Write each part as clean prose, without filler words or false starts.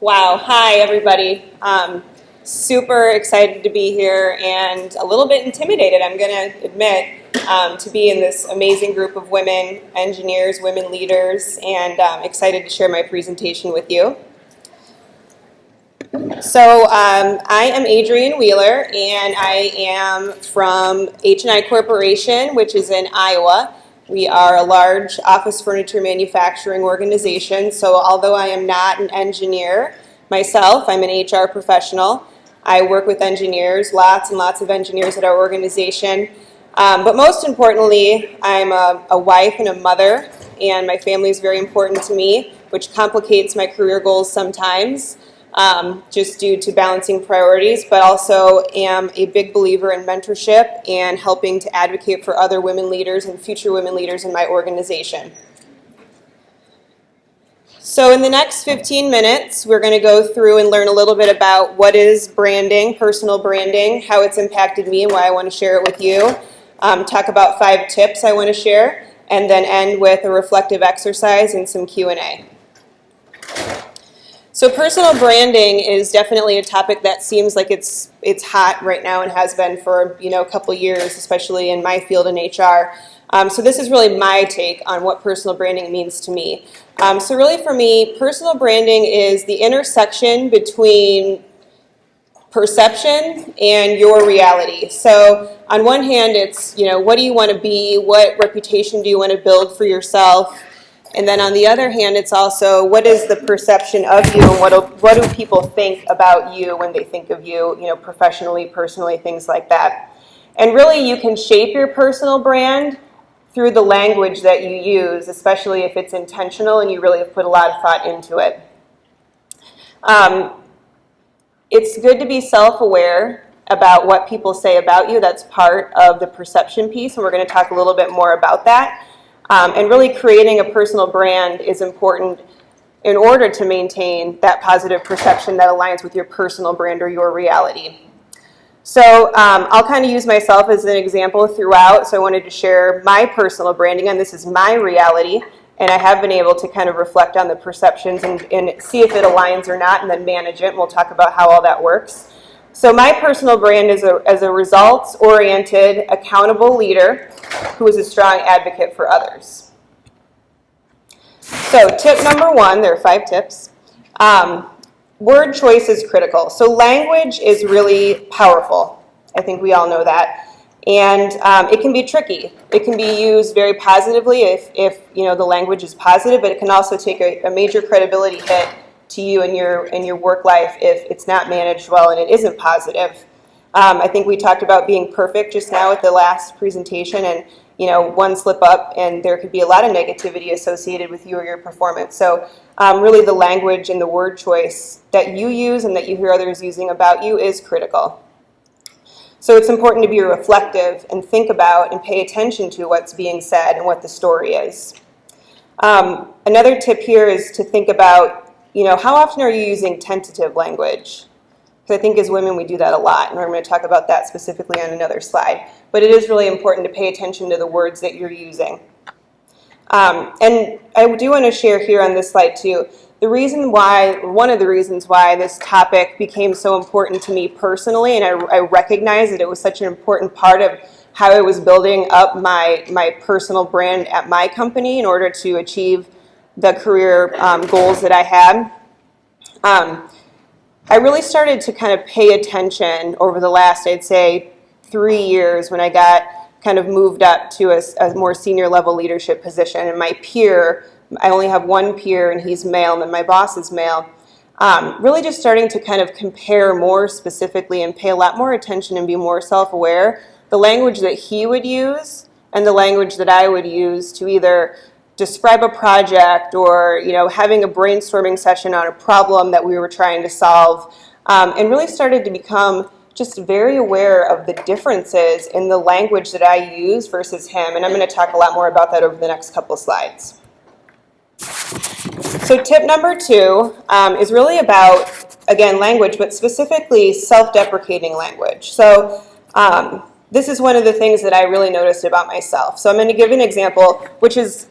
Wow, hi everybody. Super excited to be here and a little bit intimidated, I'm going to admit, to be in this amazing group of women engineers, women leaders, and excited to share my presentation with you. So I am Adrienne Wheeler, and I am from H&I Corporation, which is in Iowa. We are a large office furniture manufacturing organization, so although I am not an engineer myself, I'm an HR professional. I work with engineers, lots and lots of engineers at our organization. But most importantly, I'm a wife and a mother, and my family is very important to me, which complicates my career goals sometimes. Just due to balancing priorities, but also am a big believer in mentorship and helping to advocate for other women leaders and future women leaders in my organization. So in the next 15 minutes, we're going to go through and learn a little bit about what is branding, personal branding, how it's impacted me and why I want to share it with you. Talk about 5 tips I want to share, and then end with a reflective exercise and some Q&A. So personal branding is definitely a topic that seems like it's hot right now and has been for a couple years, especially in my field in HR. So this is really my take on what personal branding means to me. So really for me, personal branding is the intersection between perception and your reality. So on one hand, it's what do you want to be, what reputation do you want to build for yourself. And then on the other hand, it's also what is the perception of you and what do people think about you when they think of you, professionally, personally, things like that. And really you can shape your personal brand through the language that you use, especially if it's intentional and you really have put a lot of thought into it. It's good to be self-aware about what people say about you. That's part of the perception piece, and we're going to talk a little bit more about that. And really creating a personal brand is important in order to maintain that positive perception that aligns with your personal brand or your reality. So I'll kind of use myself as an example throughout. So I wanted to share my personal branding, and this is my reality. And I have been able to kind of reflect on the perceptions and see if it aligns or not, and then manage it. And we'll talk about how all that works. So my personal brand is as a results-oriented, accountable leader who is a strong advocate for others. So tip number 1, there are 5 tips. Word choice is critical. So language is really powerful. I think we all know that. And it can be tricky. It can be used very positively if the language is positive, but it can also take a major credibility hit to you in your work life if it's not managed well and it isn't positive. I think we talked about being perfect just now at the last presentation, and one slip up and there could be a lot of negativity associated with you or your performance. So really the language and the word choice that you use and that you hear others using about you is critical. So it's important to be reflective and think about and pay attention to what's being said and what the story is. Another tip here is to think about how often are you using tentative language? Because I think as women we do that a lot, and we're going to talk about that specifically on another slide. But it is really important to pay attention to the words that you're using. And I do want to share here on this slide too, one of the reasons why this topic became so important to me personally, and I recognize that it was such an important part of how I was building up my personal brand at my company in order to achieve the career goals that I had. I really started to kind of pay attention over the last, I'd say, 3 years when I got kind of moved up to a more senior level leadership position. And my peer, I only have one peer and he's male, and then my boss is male. Really just starting to kind of compare more specifically and pay a lot more attention and be more self-aware. The language that he would use and the language that I would use to either describe a project or having a brainstorming session on a problem that we were trying to solve, and really started to become just very aware of the differences in the language that I use versus him, and I'm going to talk a lot more about that over the next couple slides. So tip number 2 is really about, again, language, but specifically self-deprecating language. So this is one of the things that I really noticed about myself. So I'm going to give an example, which is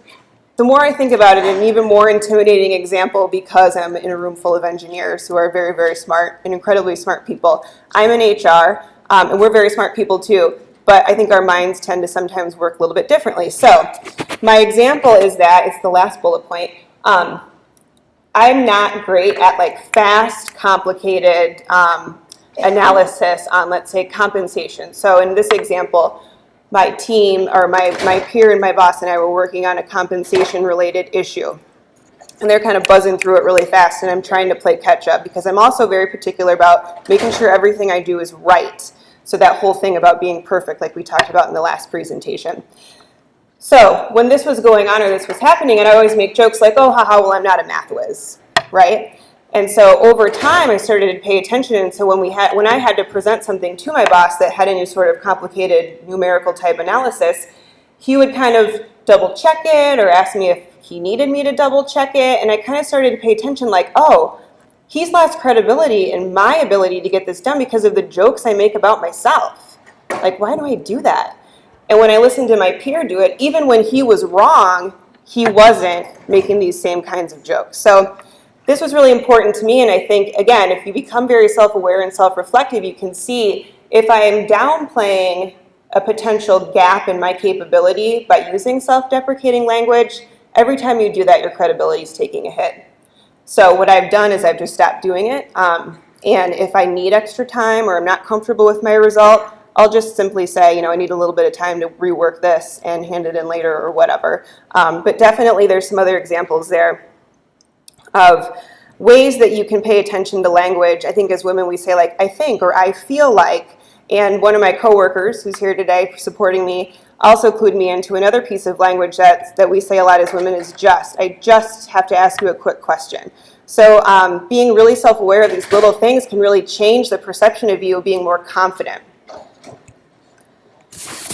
the more I think about it, an even more intimidating example, because I'm in a room full of engineers who are very, very smart and incredibly smart people. I'm in HR, and we're very smart people too, but I think our minds tend to sometimes work a little bit differently. So my example is that, it's the last bullet point, I'm not great at like fast, complicated analysis on, let's say, compensation. So in this example, my team, or my peer and my boss and I were working on a compensation-related issue. And they're kind of buzzing through it really fast, and I'm trying to play catch-up because I'm also very particular about making sure everything I do is right. So that whole thing about being perfect, like we talked about in the last presentation. So when this was going on, or this was happening, and I always make jokes like, oh, haha, well, I'm not a math whiz, right? And so over time, I started to pay attention. And so when I had to present something to my boss that had any sort of complicated numerical type analysis, he would kind of double check it or ask me if he needed me to double check it. And I kind of started to pay attention like, oh, he's lost credibility in my ability to get this done because of the jokes I make about myself. Like, why do I do that? And when I listened to my peer do it, even when he was wrong, he wasn't making these same kinds of jokes. So this was really important to me, and I think, again, if you become very self-aware and self-reflective, you can see if I am downplaying a potential gap in my capability by using self-deprecating language, every time you do that, your credibility is taking a hit. So what I've done is I've just stopped doing it, and if I need extra time or I'm not comfortable with my result, I'll just simply say, I need a little bit of time to rework this and hand it in later or whatever. But definitely there's some other examples there of ways that you can pay attention to language. I think as women we say like, I think, or I feel like, and one of my coworkers who's here today supporting me also clued me into another piece of language that we say a lot as women is just. I just have to ask you a quick question. So being really self-aware of these little things can really change the perception of you being more confident.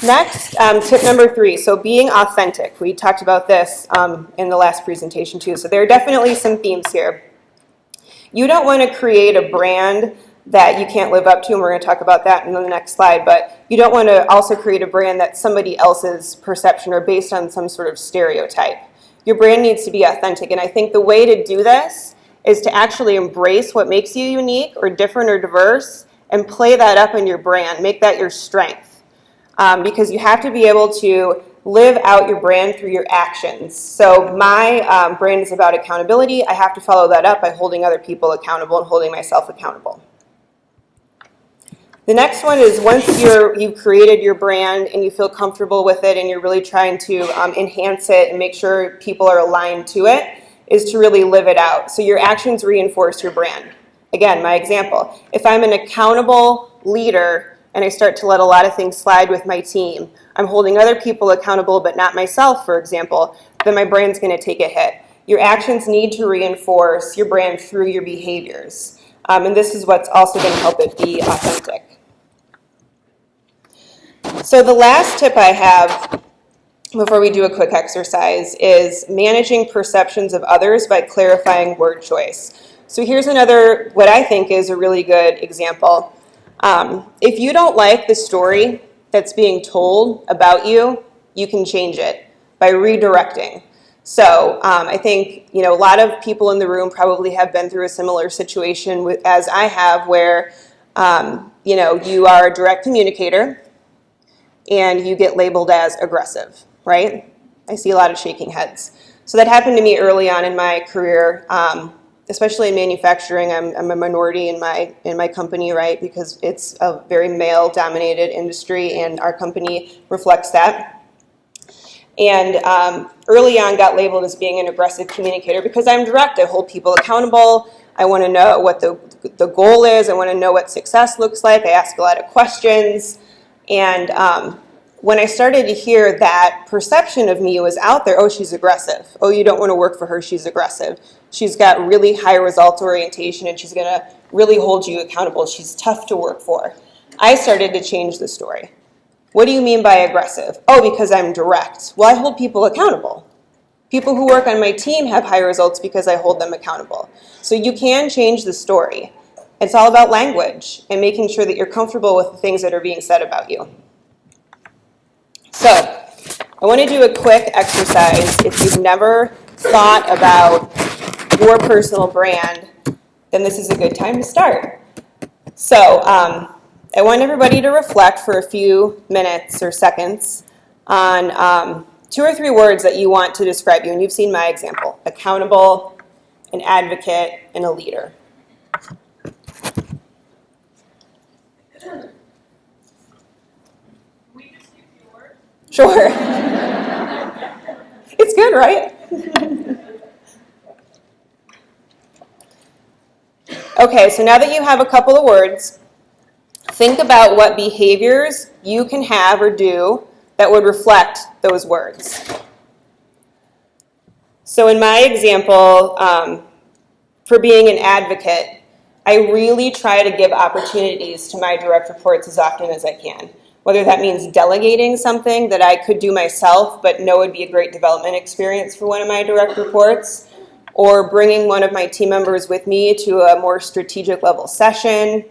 Next, tip number 3, so being authentic. We talked about this in the last presentation too, so there are definitely some themes here. You don't want to create a brand that you can't live up to, and we're going to talk about that in the next slide, but you don't want to also create a brand that's somebody else's perception or based on some sort of stereotype. Your brand needs to be authentic, and I think the way to do this is to actually embrace what makes you unique or different or diverse and play that up in your brand, make that your strength. Because you have to be able to live out your brand through your actions. So my brand is about accountability. I have to follow that up by holding other people accountable and holding myself accountable. The next one is once you've created your brand and you feel comfortable with it and you're really trying to enhance it and make sure people are aligned to it, is to really live it out. So your actions reinforce your brand. Again, my example, if I'm an accountable leader and I start to let a lot of things slide with my team, I'm holding other people accountable but not myself, for example, then my brand's going to take a hit. Your actions need to reinforce your brand through your behaviors. And this is what's also going to help it be authentic. So the last tip I have before we do a quick exercise is managing perceptions of others by clarifying word choice. So here's another, what I think is a really good example. If you don't like the story that's being told about you, you can change it by redirecting. So I think a lot of people in the room probably have been through a similar situation as I have, where you are a direct communicator and you get labeled as aggressive, right? I see a lot of shaking heads. So that happened to me early on in my career. Especially in manufacturing, I'm a minority in my company, right? Because it's a very male-dominated industry, and our company reflects that. And early on, got labeled as being an aggressive communicator because I'm direct. I hold people accountable. I want to know what the goal is. I want to know what success looks like. I ask a lot of questions, and when I started to hear that perception of me was out there, oh, she's aggressive. Oh, you don't want to work for her, she's aggressive. She's got really high results orientation and she's going to really hold you accountable. She's tough to work for. I started to change the story. What do you mean by aggressive? Oh, because I'm direct. Well, I hold people accountable. People who work on my team have high results because I hold them accountable. So you can change the story. It's all about language and making sure that you're comfortable with the things that are being said about you. So I want to do a quick exercise. If you've never thought about your personal brand, then this is a good time to start. So I want everybody to reflect for a few minutes or seconds on 2 or 3 words that you want to describe you. And you've seen my example: accountable, an advocate, and a leader. Sure. It's good, right? Okay, so now that you have a couple of words, think about what behaviors you can have or do that would reflect those words. So in my example, for being an advocate, I really try to give opportunities to my direct reports as often as I can. Whether that means delegating something that I could do myself but know would be a great development experience for one of my direct reports, or bringing one of my team members with me to a more strategic level session,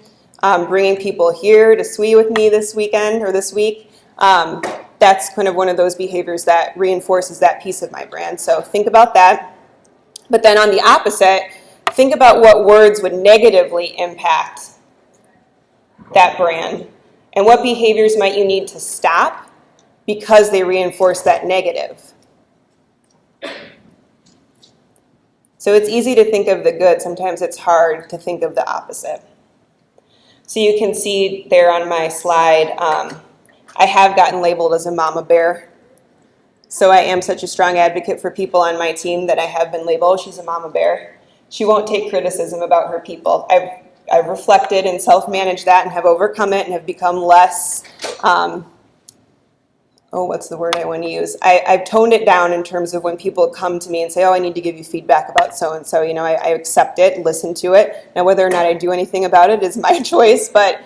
bringing people here to SWE with me this weekend or this week. That's kind of one of those behaviors that reinforces that piece of my brand. So think about that. But then on the opposite, think about what words would negatively impact that brand. And what behaviors might you need to stop because they reinforce that negative? So it's easy to think of the good. Sometimes it's hard to think of the opposite. So you can see there on my slide, I have gotten labeled as a mama bear. So I am such a strong advocate for people on my team that I have been labeled, she's a mama bear. She won't take criticism about her people. I've reflected and self-managed that and have overcome it and have become less, what's the word I want to use? I've toned it down in terms of when people come to me and say, I need to give you feedback about so-and-so. I accept it, listen to it. Now, whether or not I do anything about it is my choice, but,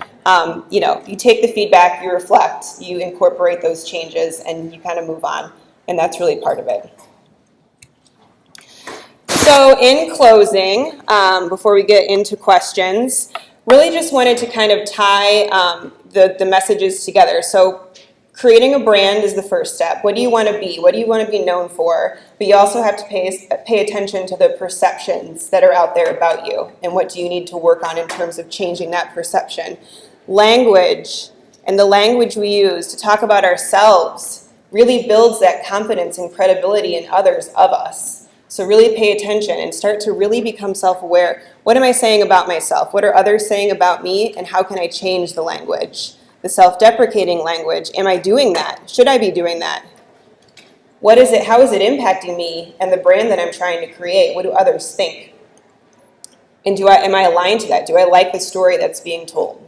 you take the feedback, you reflect, you incorporate those changes, and you kind of move on. And that's really part of it. So in closing, before we get into questions, really just wanted to kind of tie the messages together. So creating a brand is the first step. What do you want to be? What do you want to be known for? But you also have to pay attention to the perceptions that are out there about you. And what do you need to work on in terms of changing that perception? Language, and the language we use to talk about ourselves really builds that confidence and credibility in others of us. So really pay attention and start to really become self-aware. What am I saying about myself? What are others saying about me? And how can I change the language? The self-deprecating language, am I doing that? Should I be doing that? What is it? How is it impacting me and the brand that I'm trying to create? What do others think? And am I aligned to that? Do I like the story that's being told?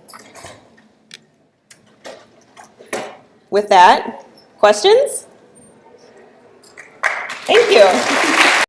With that, questions? Thank you.